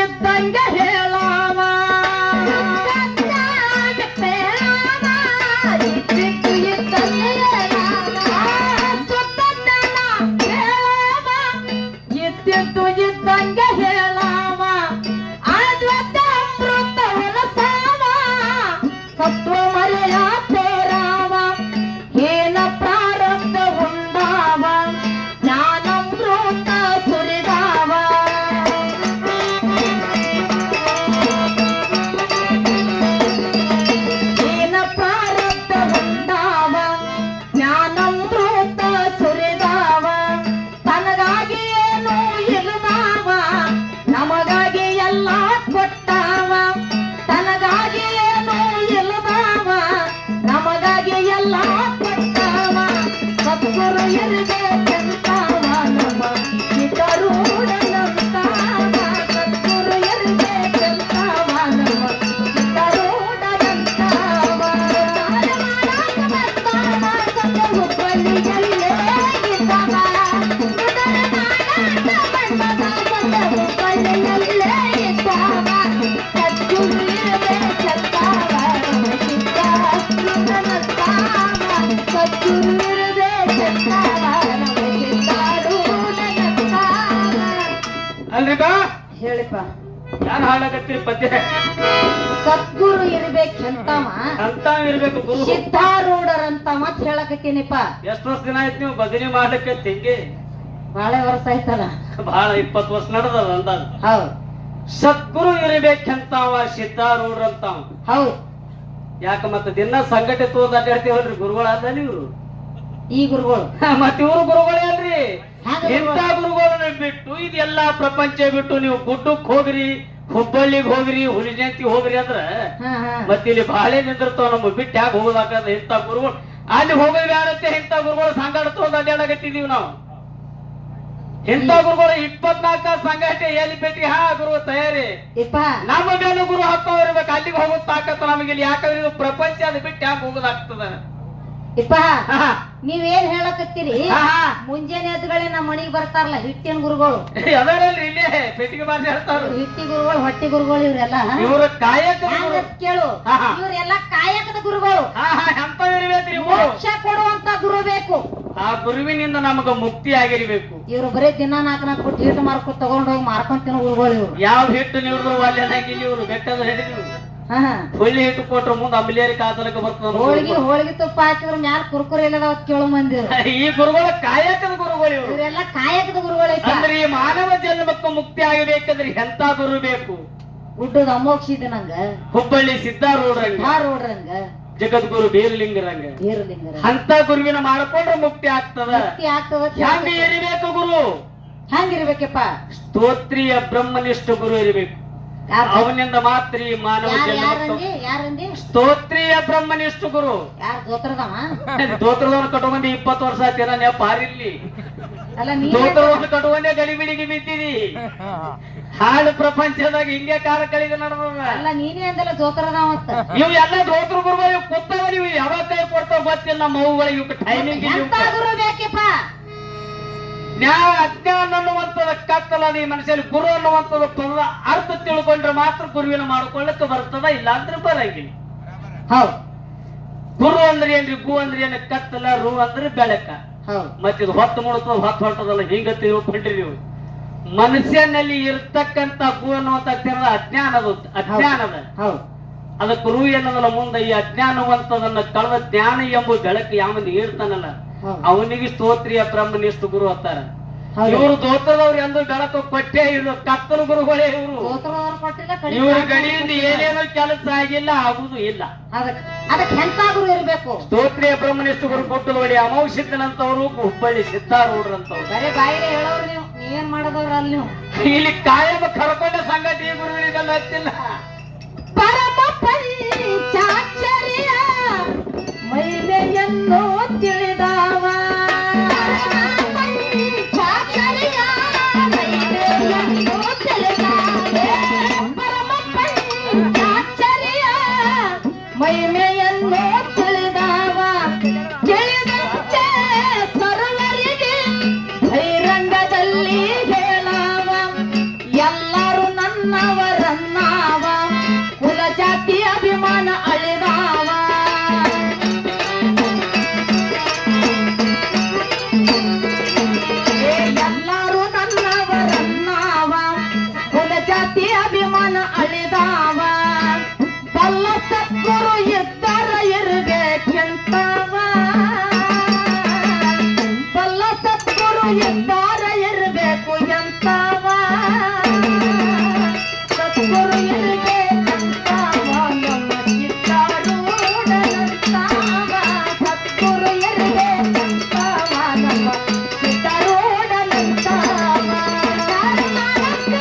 ಇದ್ದಂಗೆ ಹೇಳಾವ ಇದ್ದಿದ್ದು ಇದ್ದಂಗೆ ಇದ್ದಿದ್ದು ಇದ್ದಂಗೆ ಹೇಳಾವ ಅದ್ವತ್ತ ಅಮೃತ ಹೊಲಸಾವ ಸತ್ವ ಮರೆಯ ತೋರಾವ ಏನ ಪ್ರಾರಬ್ಧ ಉಂಡಾವ ಜ್ಞಾನಮೃತ ಸುರಿದಾವ ಏನ ಪ್ರಾರಬ್ಧ ಉಂಡಾವ ಜ್ಞಾನಮೃತ ಸುರಿದಾವ ತನಗಾಗಿ ಏನು ಇಲ್ಲದಾವ ನಮಗಾಗಿ ಎಲ್ಲ ಕೊಟ್ಟಾವ ತನಗಾಗಿ ಏನು ಇಲ್ಲದಾವ ನಮಗಾಗಿ ಎಲ್ಲ ಕೊಟ್ಟಾವ ಸದ್ಗುರು ಇರಬೇಕಂತಾವ ನಮ್ಮ ಹಿತರೂಢನಂತಾವ ಸದ್ಗುರು ಇರಬೇಕಂತಾವ ನಮ್ಮ ಹಿತರೂಢನಂತಾವ ಹುಬ್ಬಳ್ಳಿಯಲ್ಲೇ ಇದ್ದಾವ ಹುಬ್ಬಳ್ಳಿಯಲ್ಲೇ ಇದ್ದಾವ ಸದ್ಗುರು ಇರಬೇಕಂತಾವ ನಮ್ಮ ಹಿತರೂಢನಂತಾವ ಸದ್ಗುರು ಇರಬೇಕಂತಾವ ನಮ್ಮ ಹಿತರೂಢನಂತಾವ. ಅಲ್ರಿಗ ಹೇಳಿಪ್ಪ ಯಾರು ಹಾಳಾಗತ್ತೀರಿ ಪದ್ಯ ಸದ್ಗುರು ಇರ್ಬೇಕಂತವ ಅಂತ ಇರ್ಬೇಕು ಗುರು. ಸಿದ್ಧಾರೂಢರಂತ ಮತ್ ಹೇಳಕತ್ತೀನಿಪ್ಪ. ಎಷ್ಟು ವರ್ಷ ದಿನ ಆಯ್ತು ನೀವು ಭಜನೆ ಮಾಡ್ಲಿಕ್ಕೆ ತಿಂಗಿ ಬಾಳೆ ವರ್ಷ ಆಯ್ತಲ್ಲ. ಬಹಳ 20 ವರ್ಷ ನಡೆದದ ಅಂದಾಜು. ಹೌದ್ ಸದ್ಗುರು ಇರ್ಬೇಕಂತಾವ ಸಿದ್ಧಾರೂಢರಂತಾವ. ಹೌದ್ ಯಾಕ ಮತ್ತ ದಿನ ಸಂಘಟನೆ ತೋದ್ ಅಡ್ಡಾಡ್ತೀವಲ್ರಿ ಗುರುಗಳಾದ ನೀವು ಈ ಗುರುಗಳು ಮತ್ತ ಇವ್ರು ಗುರುಗಳೇ ಅಲ್ರಿ. ಹ್ಯಾಂಗ ಇಂಥ ಗುರುಗಳನ್ನ ಬಿಟ್ಟು ಇದೆಲ್ಲಾ ಪ್ರಪಂಚ ಬಿಟ್ಟು ನೀವು ಗುಡ್ಡಕ್ ಹೋಗ್ರಿ ಹುಬ್ಬಳ್ಳಿಗ್ ಹೋಗ್ರಿ ಹುಲಿಜಯಂತಿ ಹೋಗ್ರಿ ಅಂದ್ರ ಹಾ ಹಾ ಮತ್ತ ಇಲ್ಲಿ ಬಾಳೆ ನಿಂದಿರ್ತಾವ ನಮ್ಮ ಬಿಟ್ಟು ಯಾಕೆ ಹೋಗೋದಾಕಂದ್ರ ಇಂಥ ಗುರುಗಳು ಅಲ್ಲಿ ಹೋಗೋದ್ ಬ್ಯಾಡತ್ತೆ. ಇಂಥ ಗುರುಗಳು ಸಂಘಟ ತೋದ್ ಅಡ್ಡಾಡಕತ್ತಿದೀವಿ ನಾವು. ಇಂಥ ಗುರುಗಳು 24 ತಾಸು ಸಂಘಟನೆ ಎಲ್ಲಿ ಬಿಟ್ಟಿ ಹಾ ಗುರು ತಯಾರಿ ಇಪ್ಪ ನಮ್ಮ ಮೇಲೆ ಗುರು ಹತ್ತವ ಇರ್ಬೇಕು. ಅಲ್ಲಿಗೆ ಹೋಗೋದ್ ತಾಕತ್ತ ನಮಗೆ ಇಲ್ಲಿ. ಯಾಕಂದ್ರೆ ಇದು ಪ್ರಪಂಚ ಅದು ಬಿಟ್ಟು ಯಾಕೆ ಹೋಗೋದಾಗ್ತದ. ಇಪ್ಪ ಹಾ ನೀವೇನ್ ಹೇಳಕತ್ತೀರಿ? ಹಾ ಮುಂಜಾನೆ ಎದ್ದುಗಳೇ ನಮ್ಮ ಮನಿಗ್ ಬರ್ತಾರಲ್ಲ ಹಿಟ್ಟಿನ ಗುರುಗಳು. ಅದರಲ್ಲಿ ಇಲ್ಲೇ ಪೆಟ್ಟಿಗೆ ಬಾರಿ ಹೇಳ್ತಾರ ಹಿಟ್ಟಿ ಗುರುಗಳು ಹೊಟ್ಟಿ ಗುರುಗಳು ಇವ್ರೆಲ್ಲ ಇವ್ರ ಕಾಯಕ ಕೇಳು. ಹಾ, ಹಾ. ಇವ್ರೆಲ್ಲ ಕಾಯಕದ ಗುರುಗಳು. ಎಂತ ಇರ್ಬೇಕ್ರಿ ಇವ್ರು. ಮೋಕ್ಷ ಕೊಡುವಂತ ಗುರು ಬೇಕು. ಆ ಗುರುವಿನಿಂದ ನಮಗ ಮುಕ್ತಿ ಆಗಿರ್ಬೇಕು. ಇವ್ರು ಬರೀ ದಿನ 4 ಕೊಟ್ಟು ಹಿಟ್ಟು ಮಾರ್ಕೊ ತಗೊಂಡ್ ಹೋಗಿ ಮಾರ್ಕೊಂಡ್ ತಿನ್ನೋ ಗುರುಗಳು ಇವ್ರು. ಯಾವ ಹಿಟ್ಟು ನೀವು ಅಲ್ಲಿ ಹಾಕಿಲ್ಲ ಇವ್ರು ಬೆಟ್ಟದ ಹಿಡಿದು ಹಾ ಹುಳ್ಳಿ ಹಿಟ್ಟು ಕೊಟ್ರ ಮುಂದೆ ಅಂಬಲಿಯರಿ ಕಾದಲಕ್ಕೆ ಬರ್ತದ. ಹೋಳಿಗೆ ತುಪ್ಪ ಹಾಕಿದ್ರ ಮ್ಯಾಲ ಕುರ್ಕುರಿ ಇಲ್ಲದ ಕೇಳೋ ಮಂದಿ ಇವ್ರು. ಈ ಗುರುಗಳ ಕಾಯಕದ ಗುರುಗಳು ಇವ್ರು. ಇವ್ರೆಲ್ಲ ಕಾಯಕದ ಗುರುಗಳು. ಅಂದ್ರೆ ಈ ಮಾನವ ಜನ್ಮಕ್ಕೂ ಮುಕ್ತಿ ಆಗಬೇಕಂದ್ರೆ ಎಂತ ಗುರು ಬೇಕು? ಗುಡ್ಡದ ಅಮೋಕ್ಷಿದ ನಂಗ ಹುಬ್ಬಳ್ಳಿ ಸಿದ್ಧಾರೂಢರಂಗ ರೋಡ್ರಂಗ ಜಗದ್ಗುರು ಬೀರಲಿಂಗರಂಗ ಬೀರಲಿಂಗರ ಅಂತ ಗುರುವಿನ ಮಾಡ್ಕೊಂಡ್ರೆ ಮುಕ್ತಿ ಆಗ್ತದ. ಆಗ್ತದ. ಹೆಂಗ ಇರಬೇಕು ಗುರು? ಹೆಂಗಿರ್ಬೇಕಪ್ಪ? ಸ್ತೋತ್ರಿಯ ಬ್ರಹ್ಮನಿಷ್ಠ ಗುರು ಇರಬೇಕು. ಅವನಿಂದ ಮಾತ್ರ ಈ ಮಾನವ ಜನ್ಮಕ್ಕೂ ಯಾರಂದಿ? ಸ್ತೋತ್ರಿಯ ಬ್ರಹ್ಮನಿಷ್ಠ ಗುರು. ಯಾರ ದೋತ್ರದವ? ದೋತ್ರದವನ್ನ ಕಟ್ಕೊಂಡಿ 20 ವರ್ಷ ಆಯ್ತು ನೆಪ ಪಾರಿಲ್ಲಿ. ಅಲ್ಲ ನೀ ದೋತ್ರದವನ್ನ ಕಟ್ಕೊಂಡೆ ಗಡಿಬಿಡಿಗೆ ಬಿದ್ದಿದಿ. ಹಾಳು ಪ್ರಪಂಚದಾಗ ಹಿಂಗೆ ಕಾಲ ಕಳೆದ ನಡೆದ. ಅಲ್ಲ ನೀನೇ ಅಂದಲ್ಲ ದೋತ್ರದವ ಅಂತ. ಇವು ಎಲ್ಲ ದೋತ್ರ ಗುರುಗಳು ಕೂತಾವ. ನೀವು ಯಾವಾಗ ಕೈ ಕೊಡ್ತಾವ ಗೊತ್ತಿಲ್ಲ. ನಮ್ಮ ಮಗುಗಳಿಗೆ ಇವಕ್ಕೆ ಟೈಮಿಂಗ್ ಎಂತ ಗುರು ಬೇಕಪ್ಪ? ನ್ಯಾಯ ಅಜ್ಞಾನ ಅನ್ನುವಂಥದ ಕತ್ತಲ ಈ ಮನುಷ್ಯಲ್ಲಿ ಗುರು ಅನ್ನುವಂಥದ್ದು ಪದದ ಅರ್ಥ ತಿಳ್ಕೊಂಡ್ರೆ ಮಾತ್ರ ಗುರುವಿನ ಮಾಡ್ಕೊಳ್ಳಕ್ಕೆ ಬರ್ತದ. ಇಲ್ಲ ಅಂದ್ರೆ ಬರಂಗಿಲ್ಲ. ಹೌದ್. ಗುರು ಅಂದ್ರೆ ಏನ್ರಿ? ಗು ಅಂದ್ರೆ ಏನ್? ಕತ್ತಲ. ರು ಅಂದ್ರೆ ಬೆಳಕ. ಮತ್ತಿದು ಹೊತ್ತು ಮುಳುತ್ತದ ಹೊತ್ತು ಹೊಟ್ಟದಲ್ಲ. ಹಿಂಗ ತಿಳ್ಕೊಂಡ್ರಿ ನೀವು. ಮನುಷ್ಯನಲ್ಲಿ ಇರ್ತಕ್ಕಂತ ಗು ಅನ್ನುವಂತ ಅಜ್ಞಾನದ ಅದಕ್ಕೆ ರು ಏನದಲ್ಲ ಮುಂದೆ ಈ ಅಜ್ಞಾನವಂತದನ್ನ ಕಳೆದ ಜ್ಞಾನ ಎಂಬ ಬೆಳಕು ಯಾವನ್ ಇರ್ತಾನಲ್ಲ ಅವನಿಗೆ ಸ್ತೋತ್ರಿಯ ಬ್ರಹ್ಮನಿಷ್ಠ ಗುರು ಅಂತಾರ. ಇವರು ದೋತ್ರದವ್ರು ಎಂದು ಬೆಳಕು ಕೊಟ್ಟೇ ಇವರು ಕತ್ತಲು ಗುರುಗಳೇ ಇವರು. ಇವ್ರ ಗಡಿಯಿಂದ ಏನೇನೋ ಕೆಲಸ ಆಗಿಲ್ಲ, ಆಗುದು ಇಲ್ಲ. ಅದಕ್ಕೆ ಎಂತ ಗುರು ಇರ್ಬೇಕು? ಸ್ತೋತ್ರಿಯ ಬ್ರಹ್ಮನಿಷ್ಠ ಗುರು ಕೊಟ್ಟು ನೋಡಿ. ಅಮೌಷಿದ್ದನಂತವ್ರು ಹುಬ್ಬಳ್ಳಿ ಸಿದ್ಧಾರೂಢರಂತವ್ರು. ಬರೇ ಬಾಯಿಲೆ ಹೇಳೋರು ನೀವು. ನೀವೇನ್ ಮಾಡೋದವ್ರ ಅಲ್ಲಿ ನೀವು? ಇಲ್ಲಿ ಕಾಯಕ ಕರ್ಕೊಂಡ ಸಂಗತಿ ಗುರುವಿನಿಗೆಲ್ಲ ಹತ್ತಿಲ್ಲ. ಪರಮ ಪಂಚಾಕ್ಷರಿಯ ಮಹಿಮೆಯನ್ನು ತಿಳಿದವ. ಪಂಚಾಕ್ಷರಿಯ ಮಹಿಮೆಯನ್ನು ತಿಳಿದವ. ಪರಮ ಪಂಚಾಕ್ಷರಿಯ ಮಹಿಮೆಯನ್ನು ತಿಳಿದವ. ತಿಳಿದಂತೆ ಸರ್ವರಿಗೆ ಬಹಿರಂಗದಲ್ಲಿ ಹೇಳವ. ಎಲ್ಲರೂ ನನ್ನ ಜಾತಿ ಅಭಿಮಾನ ಅಳೆದ